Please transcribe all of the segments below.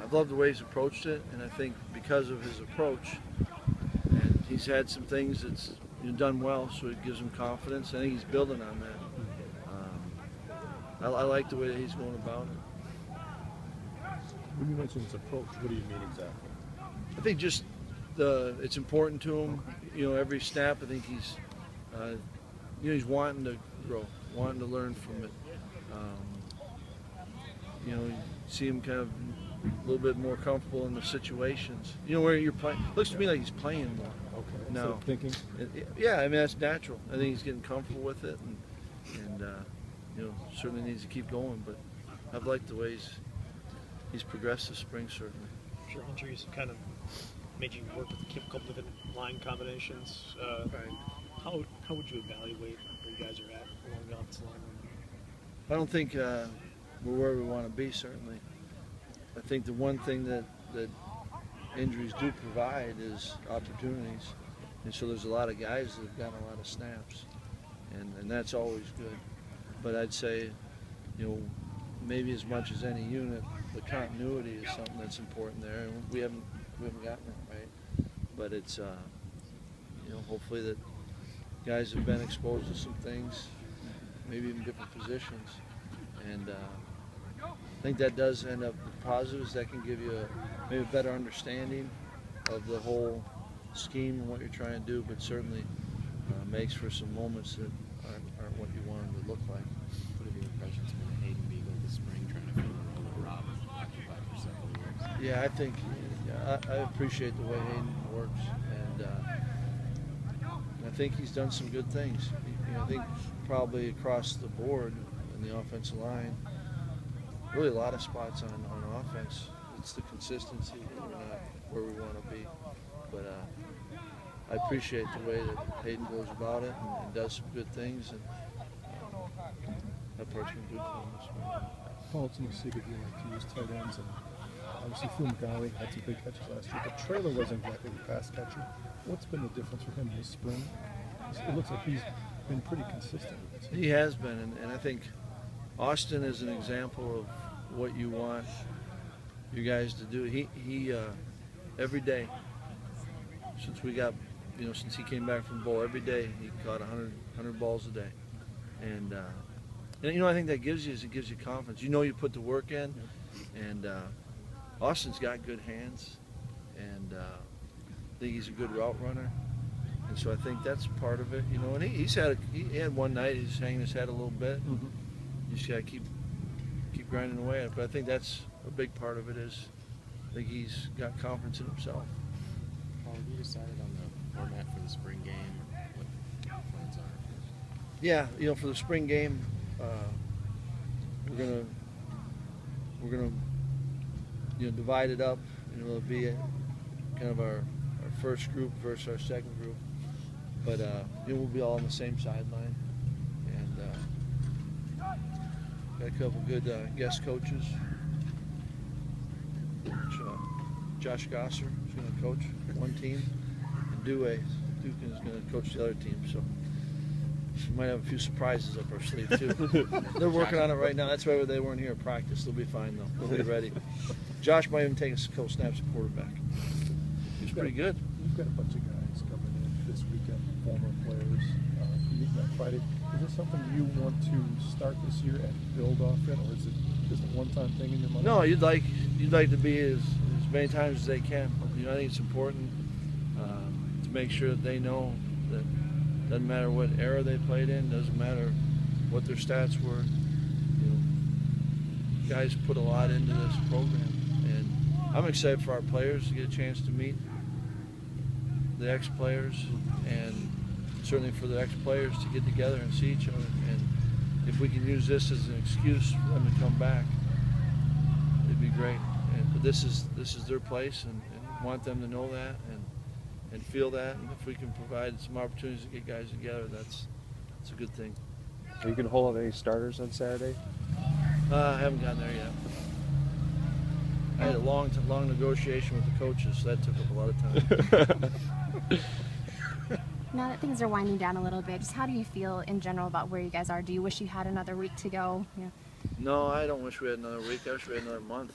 I've loved the way he's approached it, and I think because of his approach, and he's had some things that's done well, so it gives him confidence. I think he's building on that. I like the way that he's going about it. When you mention his approach, what do you mean exactly? I think just it's important to him. Every snap. I think he's he's wanting to grow, wanting to learn from it. You see him kind of a little bit more comfortable in the situations. Where you're playing. Looks to me like he's playing more. Okay. Now, so thinking. Yeah, I mean that's natural. I think he's getting comfortable with it, and certainly needs to keep going. But I've liked the way he's progressed this spring, certainly. Sure, injuries kind of made you work with a couple different line combinations. Right. How would you evaluate where you guys are at along the offensive line? I don't think we're where we want to be, certainly. I think the one thing that injuries do provide is opportunities. And so there's a lot of guys that have gotten a lot of snaps. And that's always good. But I'd say, maybe as much as any unit, the continuity is something that's important there. And we haven't gotten it right. But it's, hopefully that guys have been exposed to some things, maybe even different positions. And I think that does end up with positives. That can give you maybe a better understanding of the whole scheme and what you're trying to do, but certainly makes for some moments that aren't what you want them to look like. What have your impressions been of Hayden Beagle this spring, trying to fill the role that Rob occupied for several years? Yeah, I think I appreciate the way Hayden works, and I think he's done some good things. I think probably across the board in the offensive line, really a lot of spots on offense. It's the consistency that we're not where we want to be. But I appreciate the way that Hayden goes about it and does some good things, and that part's been good for him this morning. Paul, it's in the city, you like to use tight ends, and obviously Phil McGalley had some big catches last year, but Traylor wasn't exactly the pass catcher. What's been the difference for him this spring? It looks like he's been pretty consistent. He has been, and I think Austin is an example of what you want you guys to do. He every day since we got, since he came back from bowl, every day he caught 100 balls a day, and I think that gives you confidence. You put the work in, and Austin's got good hands, and I think he's a good route runner, and so I think that's part of it. And he had one night he's hanging his head a little bit. Mm-hmm. You just gotta keep grinding away at it. But I think that's a big part of it is I think he's got confidence in himself. Paul, have you decided on the format for the spring game, or what your plans are? Yeah, for the spring game, we're gonna divide it up. It'll be kind of our first group versus our second group, but we'll be all on the same sideline, and got a couple good guest coaches. Josh Gosser is going to coach one team, and Duke is going to coach the other team. So we might have a few surprises up our sleeve too. They're working on it right now. That's why they weren't here at practice. They'll be fine though. They'll be ready. Josh might even take a couple snaps at quarterback. He's pretty good. You've got a bunch of guys coming in this weekend, former players. You meet that Friday. Is this something you want to start this year and build off it, or is it just a one-time thing in your mind? No, you'd like to be as many times as they can. I think it's important to make sure that they know that it doesn't matter what era they played in, doesn't matter what their stats were. Guys put a lot into this program, and I'm excited for our players to get a chance to meet the ex-players, and certainly for the ex-players to get together and see each other. And if we can use this as an excuse for them to come back, it'd be great. But this is their place, and want them to know that and feel that. And if we can provide some opportunities to get guys together, that's a good thing. Are you going to hold out any starters on Saturday? I haven't gotten there yet. I had a long negotiation with the coaches, so that took up a lot of time. Now that things are winding down a little bit, just how do you feel in general about where you guys are? Do you wish you had another week to go? Yeah. No, I don't wish we had another week. I wish we had another month.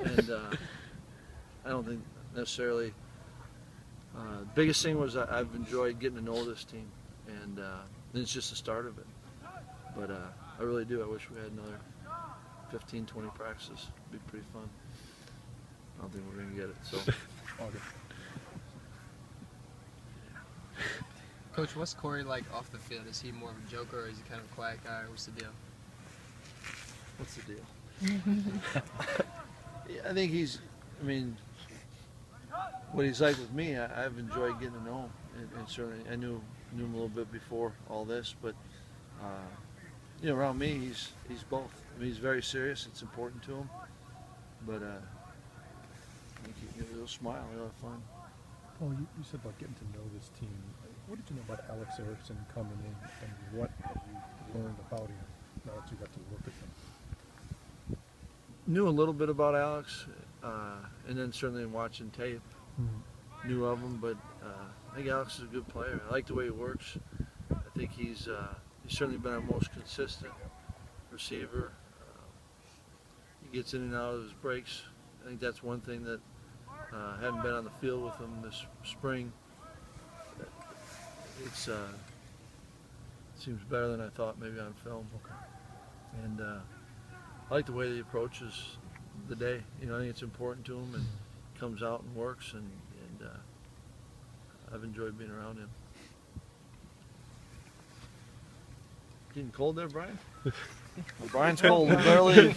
And necessarily. Biggest thing was I've enjoyed getting to know this team, and it's just the start of it. But I really do. I wish we had another 15, 20 practices. It'd be pretty fun. I don't think we're going to get it. So. Coach, what's Corey like off the field? Is he more of a joker, or is he kind of a quiet guy, or what's the deal? What's the deal? Yeah, I think I mean, what he's like with me, I've enjoyed getting to know him. And certainly I knew him a little bit before all this, but, you know, around me, he's both. I mean, he's very serious. It's important to him. But I think he'll smile. He'll have fun. Paul, you said about getting to know this team. What did you know about Alex Erickson coming in, and what have you learned about him now that you got to work with him? Knew a little bit about Alex, and then certainly in watching tape, knew of him. But I think Alex is a good player. I like the way he works. I think he's certainly been our most consistent receiver. He gets in and out of his breaks. I think that's one thing that having been on the field with him this spring, it seems better than I thought maybe on film. Okay. And I like the way that he approaches the day. You know, I think it's important to him, and comes out and works, and I've enjoyed being around him. Getting cold there, Brian? Well, Brian's cold. Barely.